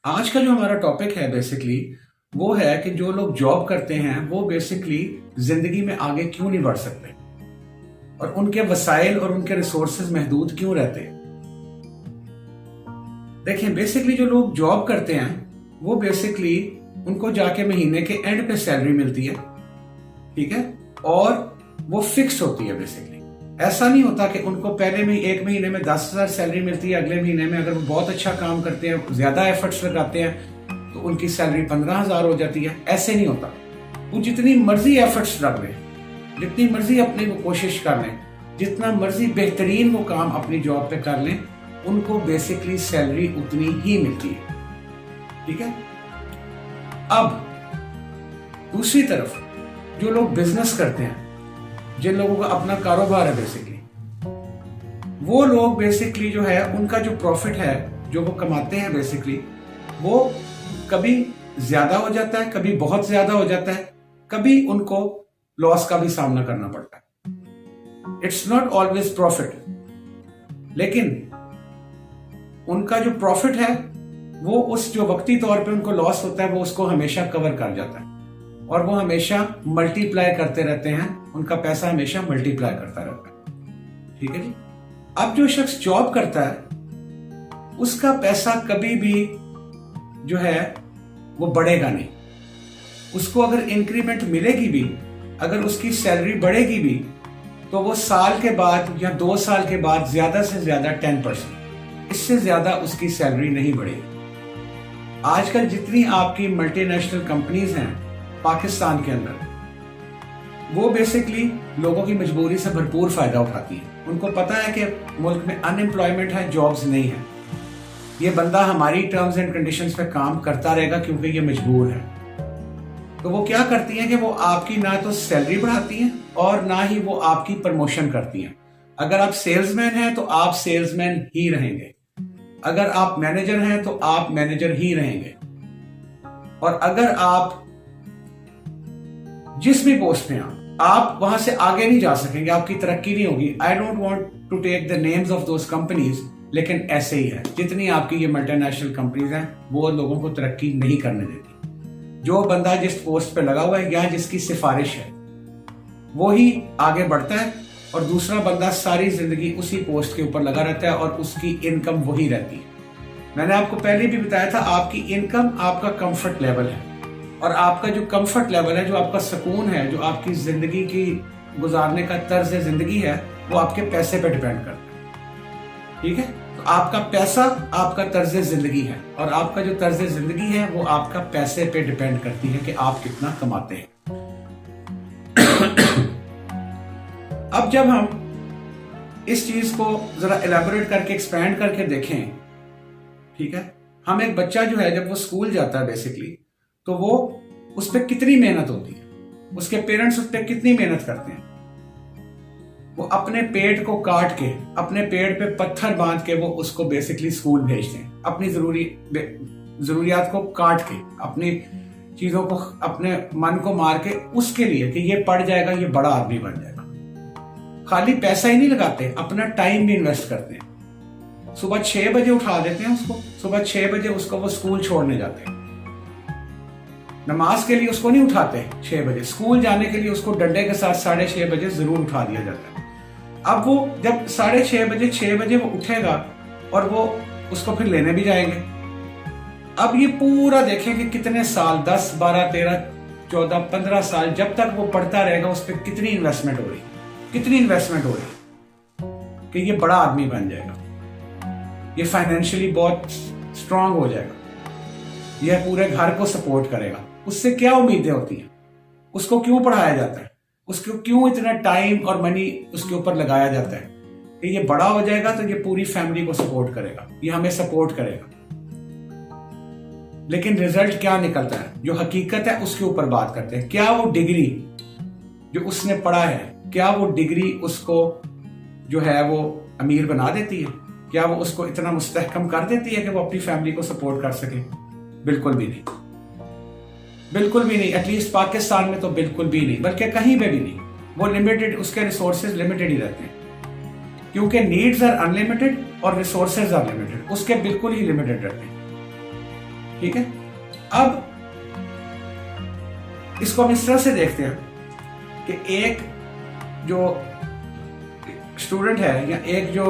आज का जो हमारा टॉपिक है बेसिकली वो है कि जो लोग जॉब करते हैं वो बेसिकली जिंदगी में आगे क्यों नहीं बढ़ सकते और उनके वसाइल और उनके रिसोर्सेज महदूद क्यों रहते हैं। देखिए बेसिकली जो लोग जॉब करते हैं वो बेसिकली उनको जाके महीने के एंड पे सैलरी मिलती है, ठीक है, और वो फिक्स होती है। बेसिकली ऐसा नहीं होता कि उनको पहले में एक महीने में 10,000 सैलरी मिलती है, अगले महीने में अगर वो बहुत अच्छा काम करते हैं, ज्यादा एफर्ट्स लगाते हैं तो उनकी सैलरी 15,000 हो जाती है। ऐसे नहीं होता। वो जितनी मर्जी एफर्ट्स लग लें, जितनी मर्जी अपने को कोशिश कर लें, जितना मर्जी बेहतरीन वो काम अपनी जॉब पे कर लें, उनको बेसिकली सैलरी उतनी ही मिलती है, ठीक है। अब दूसरी तरफ जो लोग बिजनेस करते हैं, जिन लोगों का अपना कारोबार है, बेसिकली वो लोग बेसिकली जो है उनका जो प्रॉफिट है जो वो कमाते हैं बेसिकली वो कभी ज्यादा हो जाता है, कभी बहुत ज्यादा हो जाता है, कभी उनको लॉस का भी सामना करना पड़ता है। इट्स नॉट ऑलवेज प्रॉफिट, लेकिन उनका जो प्रॉफिट है वो उस जो वक्ती तौर पे उनको लॉस होता है वो उसको हमेशा कवर कर जाता है और वो हमेशा मल्टीप्लाई करते रहते हैं, उनका पैसा हमेशा मल्टीप्लाई करता रहता है, ठीक है जी। अब जो शख्स जॉब करता है उसका पैसा कभी भी जो है वो बढ़ेगा नहीं। उसको अगर इंक्रीमेंट मिलेगी भी, अगर उसकी सैलरी बढ़ेगी भी, तो वो साल के बाद या 2 साल के बाद ज्यादा से ज्यादा 10%, इससे ज्यादा उसकी सैलरी नहीं बढ़ेगी। आजकल जितनी आपकी मल्टीनेशनल कंपनीज हैं पाकिस्तान के अंदर, वो बेसिकली लोगों की मजबूरी से भरपूर फायदा उठाती है। उनको पता है कि मुल्क में अनएम्प्लॉयमेंट है, जॉब्स नहीं है, ये बंदा हमारी टर्म्स एंड कंडीशंस पे काम करता रहेगा क्योंकि ये मजबूर है। तो वो क्या करती हैं कि वो आपकी ना तो सैलरी बढ़ाती हैं और ना ही वो आपकी प्रमोशन करती हैं। अगर आप सेल्समैन हैं तो आप सेल्समैन ही रहेंगे, अगर आप मैनेजर हैं तो आप मैनेजर ही रहेंगे, और अगर आप जिस भी पोस्ट में आप वहां से आगे नहीं जा सकेंगे, आपकी तरक्की नहीं होगी। I don't want to take the names of those companies, लेकिन ऐसे ही है। जितनी आपकी ये मल्टीनेशनल कंपनीज हैं वो लोगों को तरक्की नहीं करने देती। जो बंदा जिस पोस्ट पे लगा हुआ है या जिसकी सिफारिश है वो ही आगे बढ़ता है, और दूसरा बंदा सारी जिंदगी उसी पोस्ट के ऊपर लगा रहता है और उसकी इनकम वही रहती है। मैंने आपको पहले भी बताया था, आपकी इनकम आपका कंफर्ट लेवल है, और आपका जो कंफर्ट लेवल है, जो आपका सुकून है, जो आपकी जिंदगी की गुजारने का तर्ज जिंदगी है, वो आपके पैसे पे डिपेंड करता है, ठीक है। तो आपका पैसा आपका तर्ज जिंदगी है, और आपका जो तर्ज जिंदगी है वो आपका पैसे पे डिपेंड करती है कि आप कितना कमाते हैं। अब जब हम इस चीज को जरा एलैबोरेट करके एक्सपैंड करके देखें, ठीक है, हम एक बच्चा जो है जब वो स्कूल जाता है बेसिकली, तो वो उस पर कितनी मेहनत होती है, उसके पेरेंट्स उस पर कितनी मेहनत करते हैं। वो अपने पेट को काट के, अपने पेट पे पत्थर बांध के वो उसको बेसिकली स्कूल भेजते हैं, अपनी जरूरियात को काट के, अपनी चीजों को, अपने मन को मार के, उसके लिए कि ये पढ़ जाएगा, ये बड़ा आदमी बन जाएगा। खाली पैसा ही नहीं लगाते, अपना टाइम भी इन्वेस्ट करते हैं। सुबह 6 बजे उठा देते हैं उसको, सुबह 6 बजे उसको वो स्कूल छोड़ने जाते हैं। नमाज के लिए उसको नहीं उठाते 6 बजे, स्कूल जाने के लिए उसको डंडे के साथ 6:30 बजे जरूर उठा दिया जाता है। अब वो जब 6:30 बजे वो उठेगा और वो उसको फिर लेने भी जाएंगे। अब ये पूरा देखें कि कितने साल, 10, 12, 13, 14, 15 साल, जब तक वो पढ़ता रहेगा उस पर कितनी इन्वेस्टमेंट हो रही, कितनी इन्वेस्टमेंट हो रही कि ये बड़ा आदमी बन जाएगा, ये फाइनेंशियली बहुत स्ट्रांग हो जाएगा, यह पूरे घर को सपोर्ट करेगा। उससे क्या उम्मीदें होती हैं, उसको क्यों पढ़ाया जाता है, उसको क्यों इतना टाइम और मनी उसके ऊपर लगाया जाता है कि ये बड़ा हो जाएगा तो ये पूरी फैमिली को सपोर्ट करेगा, ये हमें सपोर्ट करेगा। लेकिन रिजल्ट क्या निकलता है, जो हकीकत है उसके ऊपर बात करते हैं। क्या वो डिग्री जो उसने पढ़ा है, क्या वो डिग्री उसको जो है वो अमीर बना देती है? क्या वो उसको इतना मुस्तहकम कर देती है कि वो अपनी फैमिली को सपोर्ट कर सके? बिल्कुल भी नहीं, बिल्कुल भी नहीं। एटलीस्ट पाकिस्तान में तो बिल्कुल भी नहीं, बल्कि कहीं पे भी नहीं। वो लिमिटेड, उसके रिसोर्सेज लिमिटेड ही रहते हैं, क्योंकि नीड्स आर अनलिमिटेड और रिसोर्सेज आर लिमिटेड, उसके बिल्कुल ही लिमिटेड रहते हैं। ठीक है। अब इसको हम इस तरह से देखते हैं कि एक जो स्टूडेंट है या एक जो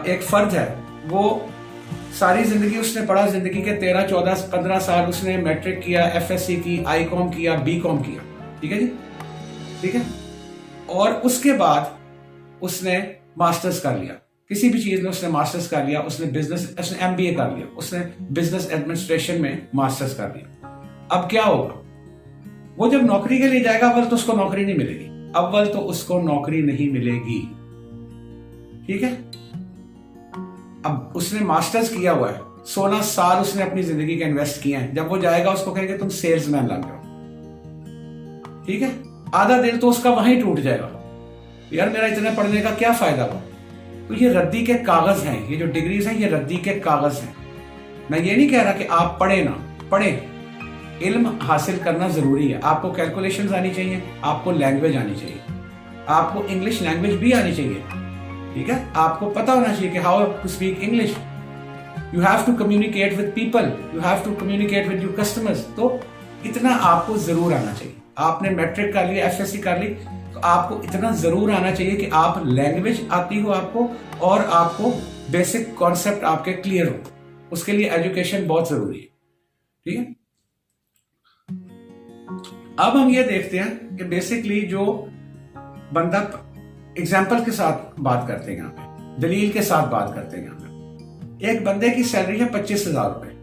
एक फर्द है, वो सारी जिंदगी उसने पढ़ा, जिंदगी के 13, 14, 15 साल उसने मैट्रिक किया, एफएससी की, आईकॉम किया, बीकॉम किया, ठीक है जी, ठीक है। और उसके बाद उसने मास्टर्स कर लिया, किसी भी चीज में उसने मास्टर्स कर लिया, उसने एमबीए कर लिया, उसने बिजनेस एडमिनिस्ट्रेशन में मास्टर्स कर लिया। अब क्या होगा, वो जब नौकरी के लिए जाएगा, अव्वल तो उसको नौकरी नहीं मिलेगी, अव्वल तो उसको नौकरी नहीं मिलेगी, ठीक है। अब उसने मास्टर्स किया हुआ है, 16 साल उसने अपनी जिंदगी के इन्वेस्ट किए हैं, जब वो जाएगा उसको कहेंगे तुम सेल्समैन लग जाओ, ठीक है। आधा दिल तो उसका वहीं टूट जाएगा, यार मेरा इतना पढ़ने का क्या फायदा हुआ। तो ये रद्दी के कागज हैं, ये जो डिग्रीज हैं ये रद्दी के कागज हैं। मैं ये नहीं कह रहा कि आप पढ़े ना पढ़े, इल्म हासिल करना जरूरी है। आपको कैलकुलेशंस आनी चाहिए, आपको लैंग्वेज आनी चाहिए, आपको इंग्लिश लैंग्वेज भी आनी चाहिए, ठीक है। आपको पता होना चाहिए कि how to speak English, you have to communicate with people, you have to communicate with your customers. तो इतना आपको जरूर आना चाहिए। आपने मैट्रिक कर लिया, एफएससी कर ली, तो आपको इतना जरूर आना चाहिए कि आप लैंग्वेज आती हो आपको और आपको बेसिक कॉन्सेप्ट आपके क्लियर हो। उसके लिए एजुकेशन बहुत जरूरी है, ठीक है। अब हम ये देखते हैं कि बेसिकली जो बंदा, एग्जाम्पल के साथ बात करते हैं, यहाँ पे दलील के साथ बात करते हैं। यहाँ पे एक बंदे की सैलरी है 25,000 रुपए,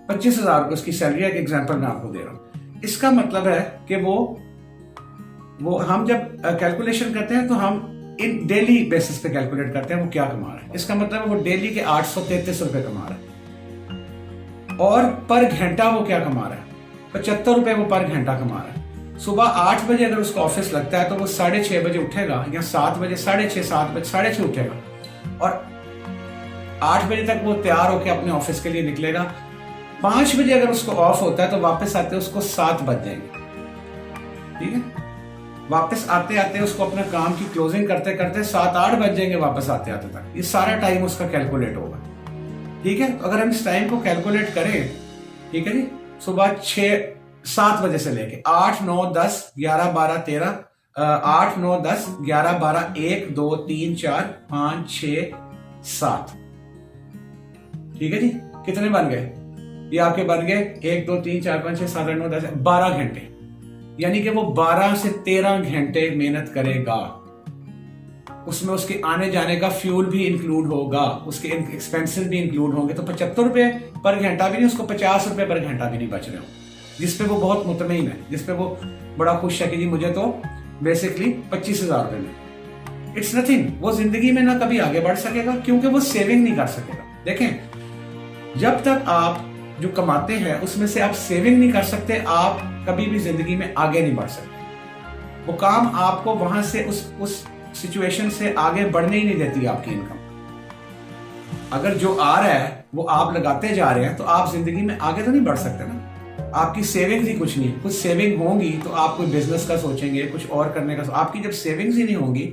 25,000 रुपए उसकी सैलरी है। एक एग्जाम्पल मैं आपको दे रहा हूं। इसका मतलब है कि वो हम जब कैलकुलेशन करते हैं तो हम इन डेली बेसिस पे कैलकुलेट करते हैं वो क्या कमा रहा है। इसका मतलब है वो डेली के 833 रुपए कमा रहा है, और पर घंटा वो क्या कमा रहा है, 75 रुपए वो पर घंटा कमा रहा है। सुबह 8 बजे अगर उसको ऑफिस लगता है तो वो 6:30 बजे उठेगा, या 7 बजे, 6:30, 7 बजे, 6:30 उठेगा, और 8 बजे तक वो तैयार होकर अपने ऑफिस के लिए निकलेगा। 5 बजे अगर उसको ऑफ होता है तो वापस आते उसको 7 बज जाएंगे, ठीक है। वापस आते आते उसको अपने काम की क्लोजिंग करते करते 7-8 बज जाएंगे वापस आते आते तक। ये सारा टाइम उसका कैलकुलेट होगा, ठीक है। अगर हम इस टाइम को कैलकुलेट करें, ठीक है जी, सुबह 6-7 बजे से लेके 8, 9, 10, 11, 12, 13, 8, 9, 10, 11, 12, 1, 2, 3, 4, 5, 6, 7, ठीक है जी। कितने बन गए? ये आपके बन गए 1, 2, 3, 4, 5, 6, 7, 8, 9, 10, 12 घंटे। यानी कि वो 12 से 13 घंटे मेहनत करेगा। उसमें उसके आने जाने का फ्यूल भी इंक्लूड होगा, उसके एक्सपेंसेस भी इंक्लूड होंगे। तो 75 रुपए पर घंटा भी नहीं, उसको 50 रुपए पर घंटा भी नहीं बच रहे हो, जिसपे वो बहुत मुतमईन है, जिसपे वो बड़ा खुश है कि जी मुझे तो बेसिकली 25,000 रुपए में। It's nothing. वो जिंदगी में ना कभी आगे बढ़ सकेगा क्योंकि वो सेविंग नहीं कर सकेगा। देखें, जब तक आप जो कमाते हैं उसमें से आप सेविंग नहीं कर सकते, आप कभी भी जिंदगी में आगे नहीं बढ़ सकते। वो काम आपको वहां से उस सिचुएशन से आगे बढ़ने ही नहीं देती आपकी इनकम। अगर जो आ रहा है वो आप लगाते जा रहे हैं तो आप जिंदगी में आगे तो नहीं बढ़ सकते ना। आपकी सेविंग्स ही कुछ नहीं, कुछ सेविंग होंगी तो आप कोई बिजनेस का सोचेंगे, कुछ और करने का। आपकी जब सेविंग्स ही नहीं होंगी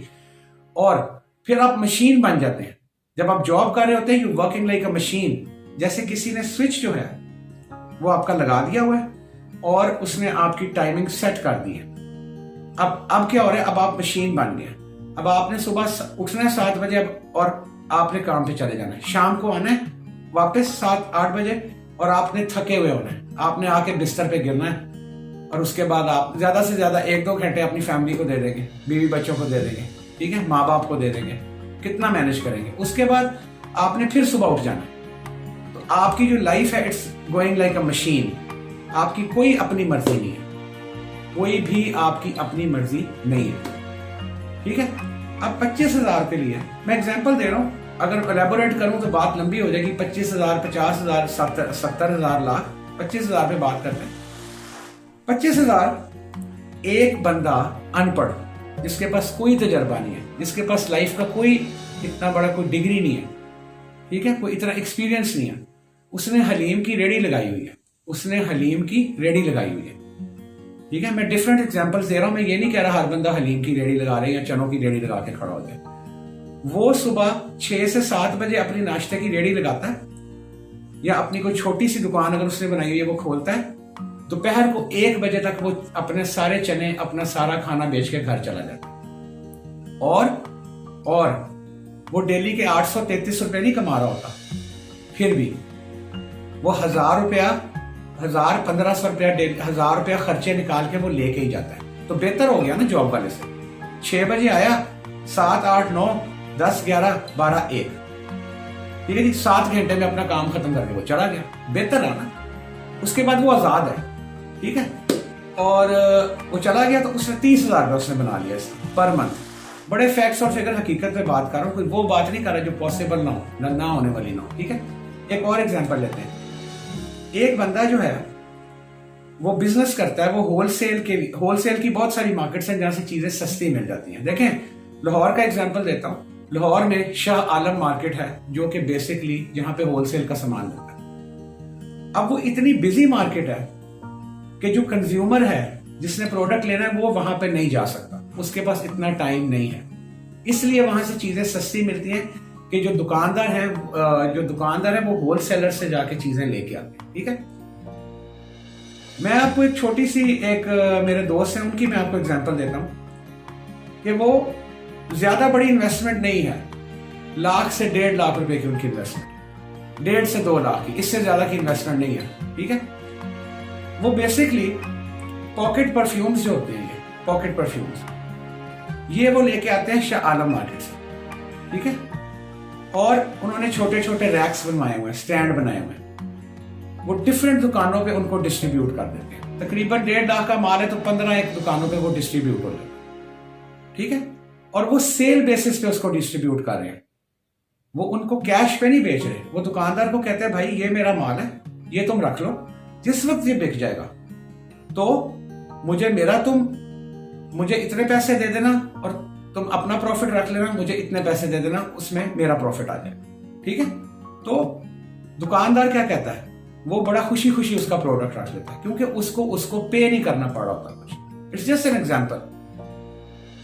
और फिर आप मशीन बन जाते हैं। जब आप जॉब कर रहे होते हैं, you working like a machine. जैसे किसी ने स्विच जो है वो आपका लगा दिया हुआ है और उसने आपकी टाइमिंग सेट कर दी है। अब क्या हो रहा है, अब आप मशीन बन गए। अब आपने सुबह उठना है 7 बजे अब, और आपने काम पे चले जाना है। शाम को आना है वापस 7-8 बजे, और आपने थके हुए होना है। आपने आके बिस्तर पे गिरना है, और उसके बाद आप ज्यादा से ज्यादा 1-2 घंटे अपनी फैमिली को दे देंगे, बीवी बच्चों को दे देंगे, ठीक है, माँ बाप को दे देंगे। कितना मैनेज करेंगे? उसके बाद आपने फिर सुबह उठ जाना है। तो आपकी जो लाइफ है, it's going like a machine. आपकी कोई अपनी मर्जी नहीं है, कोई भी आपकी अपनी मर्जी नहीं है, ठीक है। अब 25,000 के लिए मैं एग्जांपल दे रहा हूं। अगर एलेबोरेट करूं तो बात लंबी हो जाएगी। 25,000, 50,000, 70,000 लाख, 25,000 पे बात करते हैं। 25,000 एक बंदा अनपढ़, जिसके पास कोई तजर्बा नहीं है, जिसके पास लाइफ का कोई इतना बड़ा कोई डिग्री नहीं है, ठीक है, कोई इतना एक्सपीरियंस नहीं है, उसने हलीम की रेडी लगाई हुई है। उसने हलीम की रेडी लगाई हुई है, ठीक है। मैं डिफरेंट एग्जांपल्स दे रहा हूं। मैं ये नहीं कह रहा हर बंदा हलीम की रेडी लगा रहे हैं या चनों की रेडी लगा के खड़ा हो जाए। वो सुबह 6 से 7 बजे अपनी नाश्ते की रेडी लगाता है, या अपनी कोई छोटी सी दुकान अगर उसने बनाई हुई है वो खोलता है, दोपहर को 1 बजे तक वो अपने सारे चने, अपना सारा खाना बेच के घर चला जाता है। और वो डेली के 833 रुपए नहीं कमा रहा होता, फिर भी वो 1000 रुपया, 1500 रुपया, 1000 रुपया खर्चे निकाल के वो लेके ही जाता है। तो बेहतर हो गया ना जॉब वाले से। 6 बजे आया, 7, 8, 9, 10, 11, 12, 1, ठीक है जी, 7 घंटे में अपना काम खत्म करके वो चला गया, बेहतर है ना। उसके बाद वो आजाद है, ठीक है, और वो चला गया तो उसने 30,000 रुपया उसने बना लिया पर मंथ। बड़े फैक्ट्स और फिगर हकीकत में बात कर रहा हूँ, कोई वो बात नहीं कर रहा जो पॉसिबल ना हो, ना होने वाली ना हो, ठीक है। एक और एग्जांपल लेते हैं। एक बंदा जो है वो बिजनेस करता है, वो होलसेल की बहुत सारी मार्केट्स हैं जहां से चीजें सस्ती मिल जाती हैं। देखें, लाहौर का एग्जांपल देता हूं। लाहौर में शाह आलम मार्केट है जो कि बेसिकली जहां पे होलसेल का सामान मिलता है। अब वो इतनी बिजी मार्केट है कि जो कंज्यूमर है जिसने प्रोडक्ट लेना है वो वहां पे नहीं जा सकता, उसके पास इतना टाइम नहीं है, इसलिए वहां से चीजें सस्ती मिलती हैं कि जो दुकानदार है वो होलसेलर से जाके चीजें लेके आते हैं, ठीक है। मैं आपको एक छोटी सी मेरे दोस्त हैं उनकी मैं आपको एग्जांपल देता हूं कि वो ज्यादा बड़ी इन्वेस्टमेंट नहीं है, 1 लाख से 1.5 लाख रुपए की उनकी इन्वेस्टमेंट, 1.5 से 2 लाख की, इससे ज्यादा की इन्वेस्टमेंट नहीं है, ठीक है। वो बेसिकली पॉकेट परफ्यूम्स जो होते हैं, ये पॉकेट परफ्यूम्स ये वो लेके आते हैं शाह आलम मार्केट से, ठीक है। और उन्होंने छोटे छोटे रैक्स बनवाए हुए हैं, स्टैंड बनाए हुए हैं, वो डिफरेंट दुकानों पे उनको डिस्ट्रीब्यूट कर देते हैं। तकरीबन 1.5 लाख का माल है तो 15 दुकानों पे वो डिस्ट्रीब्यूट हो जाए, ठीक है। और वो सेल बेसिस पे उसको डिस्ट्रीब्यूट कर रहे हैं, वो उनको कैश पे नहीं बेच रहे। वो दुकानदार को कहते हैं भाई ये मेरा माल है, ये तुम रख लो, जिस वक्त ये बिक जाएगा तो मुझे इतने पैसे दे देना और तुम अपना प्रॉफिट रख लेना, मुझे इतने पैसे दे देना, उसमें मेरा प्रॉफिट आ जाए, ठीक है। तो दुकानदार क्या कहता है, वो बड़ा खुशी खुशी उसका प्रोडक्ट रख लेता है क्योंकि उसको पे नहीं करना पड़ रहा होता कुछ। It's just an example.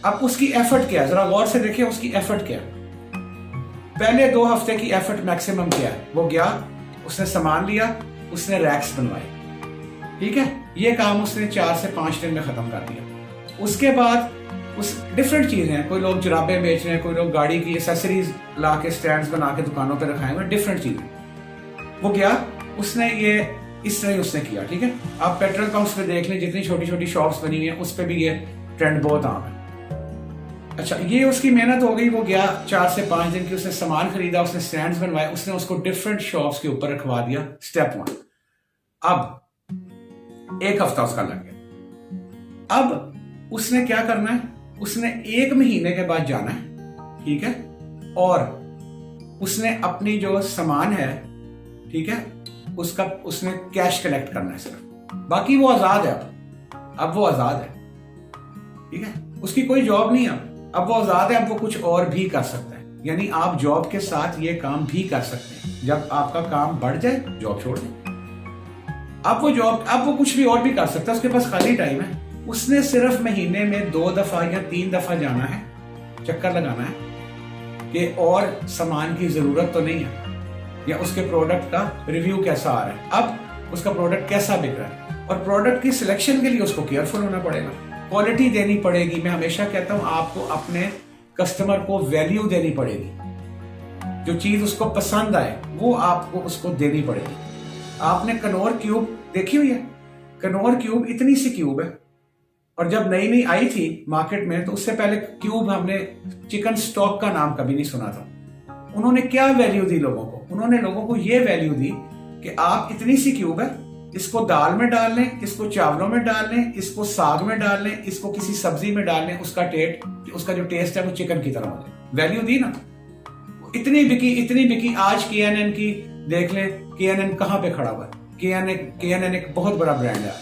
अब उसकी एफर्ट क्या है, जरा गौर से देखिए उसकी एफर्ट क्या है। पहले 2 हफ्ते की एफर्ट मैक्सिमम क्या है, वो गया, उसने सामान लिया, उसने रैक्स बनवाए, ठीक है। ये काम उसने 4 से 5 दिन में खत्म कर दिया। उसके बाद उस डिफरेंट चीजें हैं, कोई लोग जुराबें बेच रहे हैं, कोई लोग गाड़ी की एसेसरीज ला के स्टैंड्स बना के दुकानों पे रखाए हुए, डिफरेंट चीजें। वो गया, उसने ये इस तरह उसने किया, ठीक है। आप पेट्रोल पंप्स पे देख लें, जितनी छोटी छोटी शॉप्स बनी हुई हैं उस पर भी ये ट्रेंड बहुत आम है। अच्छा, ये उसकी मेहनत हो गई। वो गया, 4 से 5 दिन की उसने सामान खरीदा, उसने स्टैंड्स बनवाए, उसने उसको डिफरेंट शॉप्स के ऊपर रखवा दिया, स्टेप 1। अब 1 हफ्ता उसका लग गया। अब उसने क्या करना है, उसने 1 महीने के बाद जाना है, ठीक है, और उसने अपनी जो सामान है, ठीक है, उसने कैश कलेक्ट करना है सिर्फ, बाकी वो आजाद है। अब वो आजाद है, ठीक है, उसकी कोई जॉब नहीं है, अब वो आजाद है, अब वो कुछ और भी कर सकता है। यानी आप जॉब के साथ ये काम भी कर सकते हैं। जब आपका काम बढ़ जाए जॉब छोड़ दें, अब वो कुछ भी और भी कर सकता है, उसके पास खाली टाइम है। उसने सिर्फ महीने में 2 दफा या 3 दफा जाना है, चक्कर लगाना है कि और सामान की जरूरत तो नहीं है, या उसके प्रोडक्ट का रिव्यू कैसा आ रहा है, अब उसका प्रोडक्ट कैसा बिक रहा है। और प्रोडक्ट की सिलेक्शन के लिए उसको केयरफुल होना पड़ेगा, क्वालिटी देनी पड़ेगी। मैं हमेशा कहता हूं आपको अपने कस्टमर को वैल्यू देनी पड़ेगी, जो चीज उसको पसंद आए वो आपको उसको देनी पड़ेगी। आपने कनौर क्यूब देखी हुई है, कनौर क्यूब इतनी सी क्यूब है, और जब नई नई आई थी मार्केट में तो उससे पहले क्यूब हमने चिकन स्टॉक का नाम कभी नहीं सुना था। उन्होंने क्या वैल्यू दी लोगों को, उन्होंने लोगों को ये वैल्यू दी कि आप इतनी सी क्यूब है, इसको दाल में डाल लें, इसको चावलों में डाल लें, इसको साग में डाल लें, इसको किसी सब्जी में डाल लें, उसका जो टेस्ट है वो चिकन की तरह हो जाए। वैल्यू दी ना, इतनी बिकी। आज KNN की देख लें, KNN कहां पे खड़ा हुआ है। KNN एक बहुत बड़ा ब्रांड है।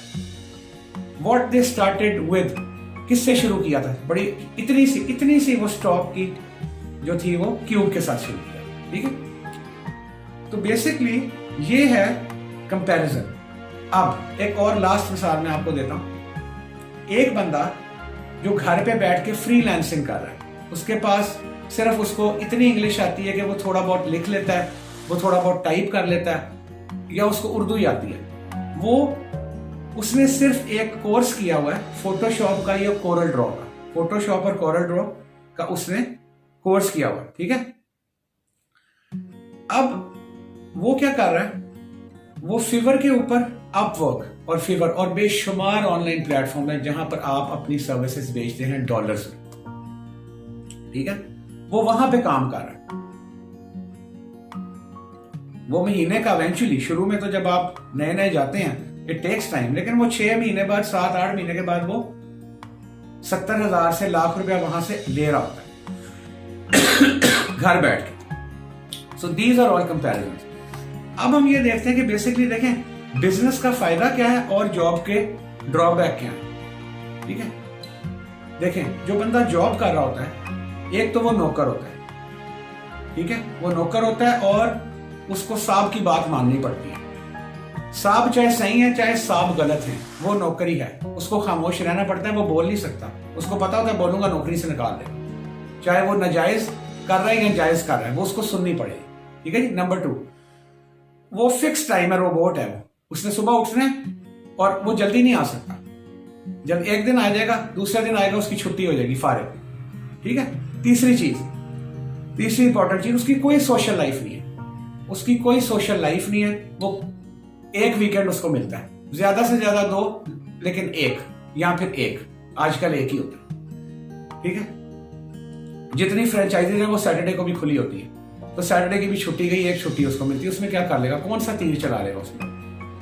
What they started with, किससे शुरू किया था, बड़ी इतनी सी वो स्टॉक की जो थी वो क्यूब के साथ शुरू किया, ठीक है। तो बेसिकली ये है कंपैरिजन। अब एक और लास्ट मिसाल मैं आपको देता हूं। एक बंदा जो घर पे बैठ के फ्रीलांसिंग कर रहा है, उसके पास सिर्फ उसको इतनी इंग्लिश आती है कि वो थोड़ा बहुत लिख लेता है, वो थोड़ा बहुत टाइप कर लेता है, या उसको उर्दू ही आती है, वो उसने सिर्फ एक कोर्स किया हुआ है फोटोशॉप का या कोरल ड्रॉ का, फोटोशॉप और कोरल ड्रॉ का उसने कोर्स किया हुआ है, ठीक है। अब वो क्या कर रहा है, वो फिवर के ऊपर अपवर्क और फिवर और बेशुमार ऑनलाइन प्लेटफॉर्म है जहां पर आप अपनी सर्विसेज बेचते हैं डॉलर्स में, ठीक है। वो वहां पे काम कर रहा है, वो महीने का इवेंचुअली, शुरू में तो जब आप नए नए जाते हैं इट टेक्स टाइम, लेकिन वो 6 महीने बाद 7-8 महीने के बाद वो 70,000 से लाख रुपया वहां से ले रहा होता है घर बैठ के। So these are all comparisons. अब हम ये देखते हैं कि बेसिकली देखें बिजनेस का फायदा क्या है और जॉब के ड्रॉबैक क्या है, ठीक है। देखें जो बंदा जॉब कर रहा होता है, एक तो वो नौकर होता है, ठीक है, वो नौकर होता है और उसको साहब की बात माननी पड़ती है। साहब चाहे सही है चाहे साहब गलत है, वो नौकरी है, उसको खामोश रहना पड़ता है, वो बोल नहीं सकता, उसको पता होता है बोलूंगा नौकरी से निकाल देगा, चाहे वो नाजायज कर रहा है या जायज कर रहा है, वो उसको सुननी पड़ेगी, ठीक है जी। नंबर 2, वो फिक्स टाइमर रोबोट है, वो उसने सुबह उठना है और वो जल्दी नहीं आ सकता, जब एक दिन आ जाएगा दूसरे दिन आएगा उसकी छुट्टी हो जाएगी, फारिग, ठीक है। तीसरी इंपॉर्टेंट चीज, उसकी कोई सोशल लाइफ नहीं है, उसकी कोई सोशल लाइफ नहीं है, वो एक वीकेंड उसको मिलता है, ज्यादा से ज्यादा 2, लेकिन 1 या फिर 1, आजकल 1 ही होता है, ठीक है। जितनी फ्रेंचाइजीज है वो सैटरडे को भी खुली होती है, तो सैटरडे की भी छुट्टी गई, 1 छुट्टी उसको मिलती है, उसमें क्या कर लेगा, कौन सा तीर चला लेगा उसमें,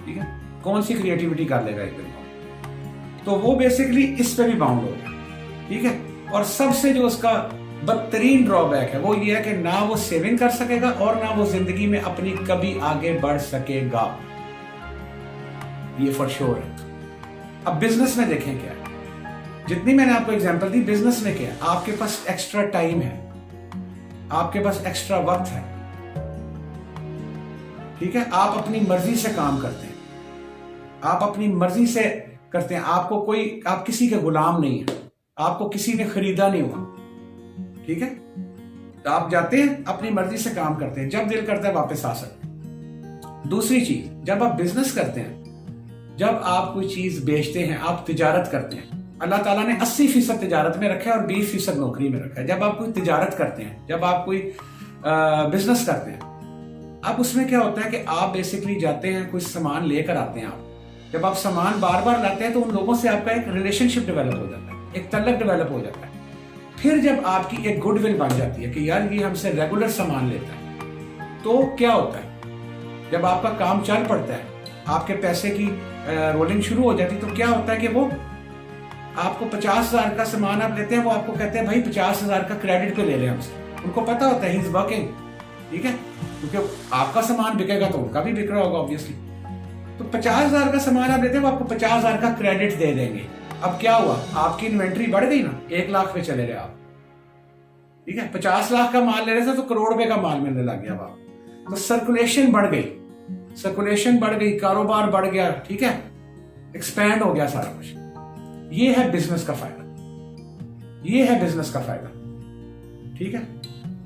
ठीक है, कौन सी क्रिएटिविटी कर लेगा एक दिन, तो वो बेसिकली इस पे भी बाउंड हो गया, ठीक है। और सबसे जो उसका बदतरीन ड्रॉबैक है वो ये है कि ना वो सेविंग कर सकेगा और ना वो जिंदगी में अपनी कभी आगे बढ़ सकेगा, ये फॉर श्योर है। अब बिजनेस में देखें क्या है, जितनी मैंने आपको एग्जांपल दी, बिजनेस में क्या है, आपके पास एक्स्ट्रा टाइम है, आपके पास एक्स्ट्रा वक्त है, ठीक है। आप अपनी मर्जी से काम करते हैं, आप अपनी मर्जी से करते हैं, आप किसी के गुलाम नहीं है, आपको किसी ने खरीदा नहीं हुआ, ठीक है। तो आप जाते हैं अपनी मर्जी से काम करते हैं, जब दिल करता है वापस आ सकते हैं। दूसरी चीज, जब आप बिजनेस करते हैं, जब आप कोई चीज बेचते हैं, आप तिजारत करते हैं, अल्लाह ताला ने 80% तिजारत में रखा है और 20% नौकरी में रखा है। जब आप कोई तिजारत करते हैं, जब आप कोई बिजनेस करते हैं, अब उसमें क्या होता है कि आप बेसिकली जाते हैं, कुछ सामान लेकर आते हैं, आप जब आप सामान बार बार लाते हैं तो उन लोगों से आपका एक रिलेशनशिप डेवलप हो जाता है, एक तल्लक डेवलप हो जाता है। फिर जब आपकी एक गुडविल बन जाती है कि यार ये हमसे रेगुलर सामान लेता है, तो क्या होता है, जब आपका काम चल पड़ता है, आपके पैसे की रोलिंग शुरू हो जाती, तो क्या होता है कि वो आपको 50,000 का सामान आप लेते हैं, वो आपको कहते हैं भाई 50,000 का क्रेडिट पे ले लें हमसे, उनको पता होता है ही इज वर्किंग, ठीक है, क्योंकि आपका सामान बिकेगा तो उनका भी बिक रहा होगा ऑब्वियसली। तो 50,000 का सामान आप लेते हैं, वो आपको 50,000 का क्रेडिट दे देंगे। अब क्या हुआ, आपकी इन्वेंट्री बढ़ गई ना, 1 लाख पे चले गए आप, ठीक है। 50 लाख का माल ले रहे थे तो करोड़ रुपए का माल मिलने लग गया आप, तो सर्कुलेशन बढ़ गई, कारोबार बढ़ गया, ठीक है, एक्सपैंड हो गया सारा कुछ। ये है बिजनेस का फायदा, ठीक है।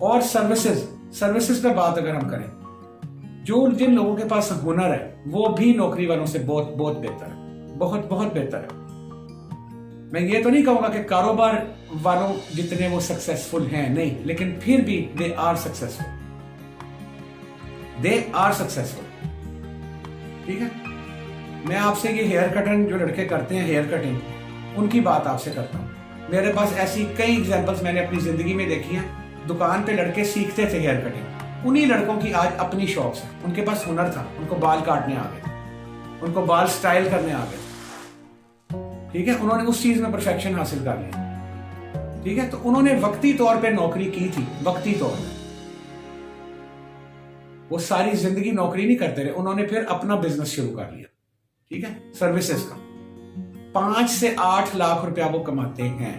और सर्विसेज पे बात अगर हम करें, जिन लोगों के पास हुनर है वो भी नौकरी वालों से बहुत बहुत बेहतर है, बहुत बेहतर है। मैं ये तो नहीं कहूंगा कि कारोबार वालों जितने वो सक्सेसफुल हैं, नहीं, लेकिन फिर भी दे आर सक्सेसफुल, ठीक है। मैं आपसे ये हेयर कटिंग जो लड़के करते हैं, हेयर कटिंग, उनकी बात आपसे करता हूं। मेरे पास ऐसी कई एग्जांपल्स मैंने अपनी जिंदगी में देखी हैं। दुकान पे लड़के सीखते थे हेयर कटिंग, उन्हीं लड़कों की आज अपनी शॉप्स हैं। उनके पास हुनर था, उनको बाल काटने आ गए, उनको बाल स्टाइल करने आ गए, ठीक है, उन्होंने उस चीज में परफेक्शन हासिल कर लिया, ठीक है। तो उन्होंने वक्ती तौर पे नौकरी की थी, वक्ती तौर पे, वो सारी जिंदगी नौकरी नहीं करते रहे, उन्होंने फिर अपना बिजनेस शुरू कर लिया, ठीक है, सर्विसेज का। 5 से 8 लाख रुपया वो कमाते हैं,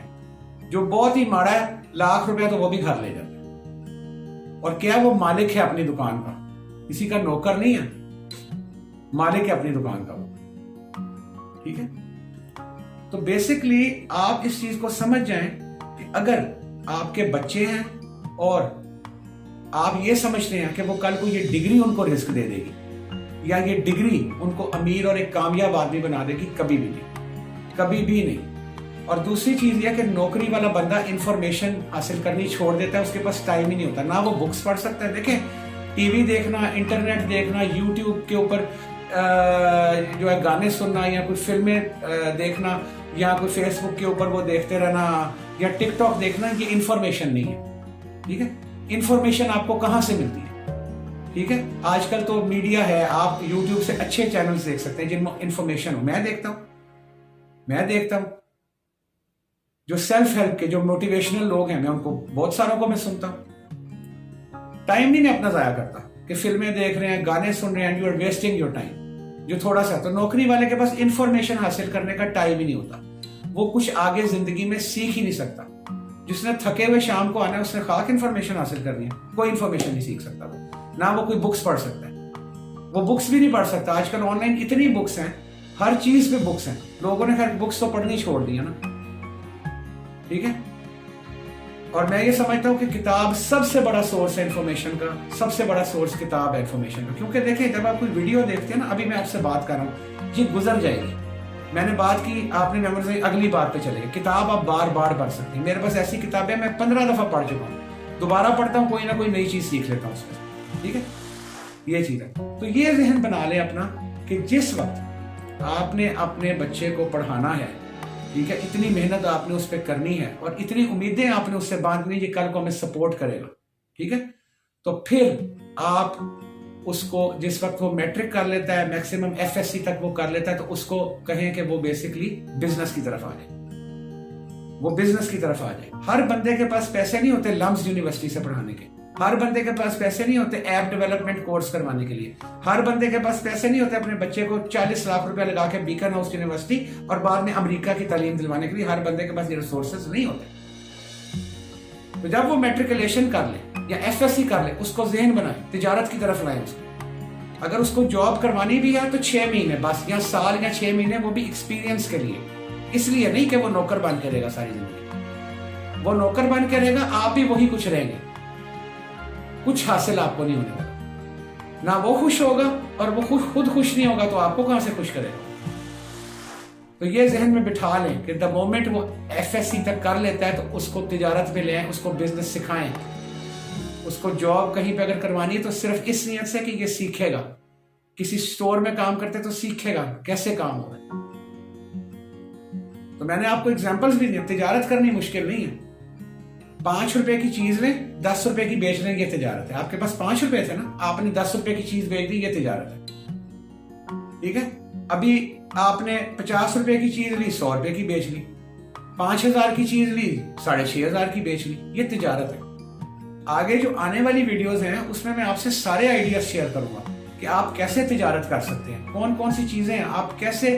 जो बहुत ही माड़ा है, लाख रुपया तो वो भी घर ले जाते हैं। और क्या वो मालिक है अपनी दुकान का, किसी का नौकर नहीं है, मालिक है अपनी दुकान का वो, ठीक है। तो बेसिकली आप इस चीज को समझ जाएं कि अगर आपके बच्चे हैं और आप ये समझते हैं कि वो कल को ये डिग्री उनको रिस्क दे देगी, या ये डिग्री उनको अमीर और एक कामयाब आदमी बना देगी, कभी भी नहीं, कभी भी नहीं। और दूसरी चीज यह कि नौकरी वाला बंदा इंफॉर्मेशन हासिल करनी छोड़ देता है, उसके पास टाइम ही नहीं होता, ना वो बुक्स पढ़ सकता है। देखें, टीवी देखना, इंटरनेट देखना, यूट्यूब के ऊपर जो है गाने सुनना, या कोई फिल्में देखना, या कोई फेसबुक के ऊपर वो देखते रहना, या टिकटॉक देखना, ये इंफॉर्मेशन नहीं है। ठीक है, इंफॉर्मेशन आपको कहां से मिलती है? ठीक है, आजकल तो मीडिया है, आप यूट्यूब से अच्छे चैनल्स देख सकते हैं जिनमें इंफॉर्मेशन हो। मैं देखता हूं जो सेल्फ हेल्प के, जो मोटिवेशनल लोग हैं, मैं उनको बहुत सारों को मैं सुनता हूं। टाइम नहीं मैं अपना जाया करता कि फिल्में देख रहे हैं, गाने सुन रहे हैं, you are wasting your time. जो थोड़ा सा, तो नौकरी वाले के पास इंफॉर्मेशन हासिल करने का टाइम ही नहीं होता, वो कुछ आगे जिंदगी में सीख ही नहीं सकता। जिसने थके हुए शाम को आना है, उसने खाक इंफॉर्मेशन हासिल करनी है, कोई इंफॉर्मेशन नहीं सीख सकता वो, ना वो कोई बुक्स पढ़ सकता है, वो बुक्स भी नहीं पढ़ सकता। आजकल ऑनलाइन इतनी बुक्स हैं, हर चीज पे बुक्स हैं, लोगों ने खैर बुक्स तो पढ़नी छोड़ दी है ना। ठीक है, और मैं ये समझता हूं कि किताब सबसे बड़ा सोर्स है इन्फॉर्मेशन का, सबसे बड़ा सोर्स किताब है इन्फॉर्मेशन का। क्योंकि देखें, जब आप कोई वीडियो देखते हैं ना, अभी मैं आपसे बात कर रहा हूं, ये गुजर जाएगी, मैंने बात की, आपने मेमोरी से अगली बात पे चले गए। किताब आप बार बार पढ़ सकते हैं, मेरे पास ऐसी किताबें मैं 15 दफा पढ़ चुका हूं, दोबारा पढ़ता हूं, कोई ना कोई नई चीज सीख लेता हूं उसमें। ठीक है, ये चीज है। तो ये जहन बना ले अपना कि जिस वक्त आपने अपने बच्चे को पढ़ाना है, ठीक है, इतनी मेहनत आपने उस पर करनी है और इतनी उम्मीदें आपने उससे बांधनी, ये कल को हमें सपोर्ट करेगा। ठीक है, तो फिर आप उसको, जिस वक्त वो मैट्रिक कर लेता है, मैक्सिमम एफएससी तक वो कर लेता है, तो उसको कहें कि वो बेसिकली बिजनेस की तरफ आ जाए, वो बिजनेस की तरफ आ जाए। हर बंदे के पास पैसे नहीं होते लम्स यूनिवर्सिटी से पढ़ाने के, हर बंदे के पास पैसे नहीं होते ऐप डेवलपमेंट कोर्स करवाने के लिए, हर बंदे के पास पैसे नहीं होते अपने बच्चे को 40 लाख रुपया लगा के बीकन हाउस यूनिवर्सिटी और बाद में अमेरिका की तालीम दिलवाने के लिए, हर बंदे के पास ये रिसोर्सेज नहीं होते। तो जब वो मैट्रिकुलेशन कर ले या एफएससी कर ले, उसको ज़हन बनाए, तिजारत की तरफ लाए उसको। अगर उसको जॉब करवानी भी है तो 6 महीने बस, या साल या 6 महीने, वो भी एक्सपीरियंस के लिए, इसलिए नहीं कि वो नौकर बन के रहेगा सारी जिंदगी। वो नौकर बन के रहेगा, आप भी वही कुछ रहेंगे, कुछ हासिल आपको नहीं होने वाला, ना वो खुश होगा, और वो खुद खुश नहीं होगा तो आपको कहां से खुश करेगा। तो ये जहन में बिठा लें कि द मोमेंट वो एफएससी तक कर लेता है, तो उसको तिजारत पे ले आए, उसको बिजनेस सिखाएं, उसको जॉब कहीं पे अगर करवानी है तो सिर्फ इस नियत से कि ये सीखेगा, किसी स्टोर में काम करते तो सीखेगा कैसे काम हो रहा है। तो मैंने आपको एग्जांपल्स भी दिए, तिजारत करनी मुश्किल नहीं है। 5 रुपए की चीज लें, 10 रुपए की बेच लें, ये तिजारत है। आपके पास 5 रुपए थे ना, आपने 10 रुपए की चीज बेच दी, ये तिजारत है। ठीक है, अभी आपने 50 रुपए की चीज ली, 100 रुपए की बेच ली, 5000 की चीज ली, 6500 की बेच ली, ये तिजारत है। आगे जो आने वाली वीडियोस हैं उसमें मैं आपसे सारे आइडियाज शेयर करूंगा कि आप कैसे तिजारत कर सकते हैं, कौन कौन सी चीजें हैं, आप कैसे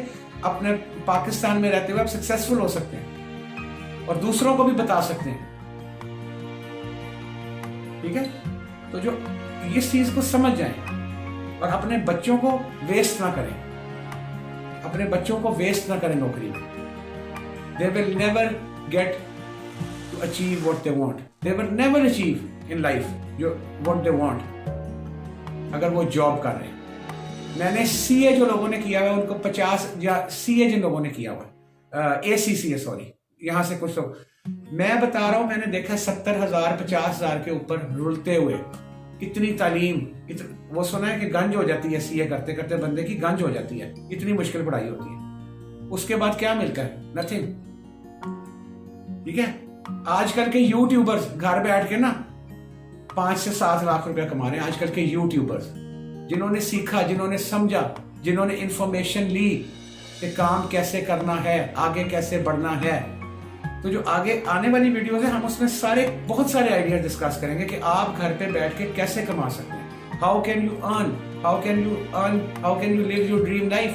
अपने पाकिस्तान में रहते हुए आप सक्सेसफुल हो सकते हैं और दूसरों को भी बता सकते हैं। ठीक है, तो जो इस चीज को समझ जाएं और अपने बच्चों को वेस्ट ना करें, अपने बच्चों को वेस्ट ना करें नौकरी में। They will never get to achieve what they want, they will never achieve in life what they want अगर वो जॉब कर रहे हैं। मैंने सीए जो लोगों ने किया हुआ उनको 50, या सीए जिन लोगों ने किया हुआ, एसीसीए सॉरी, यहां से कुछ लोग, मैं बता रहा हूं, मैंने देखा 70,000 50,000 के ऊपर रुलते हुए, इतनी तालीम, वो सुना है कि गंज हो जाती है सीए करते करते, बंदे की गंज हो जाती है, इतनी मुश्किल पढ़ाई होती है। उसके बाद क्या मिलता है? नथिंग। ठीक है, आजकल के यूट्यूबर्स घर बैठ के ना 5 से 7 लाख रुपया कमा रहे हैं। आजकल के यूट्यूबर्स जिन्होंने सीखा, जिन्होंने समझा, जिन्होंने इंफॉर्मेशन ली कि काम कैसे करना है, आगे कैसे बढ़ना है। तो जो आगे आने वाली वीडियोस है, हम उसमें बहुत सारे आइडिया डिस्कस करेंगे कि आप घर पे बैठ के कैसे कमा सकते हैं। How can you earn, how can you live your dream life.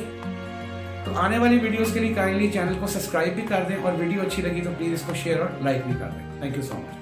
तो आने वाली वीडियोस के लिए काइंडली चैनल को सब्सक्राइब भी कर दें, और वीडियो अच्छी लगी तो प्लीज इसको शेयर और लाइक भी कर दें। Thank you so much.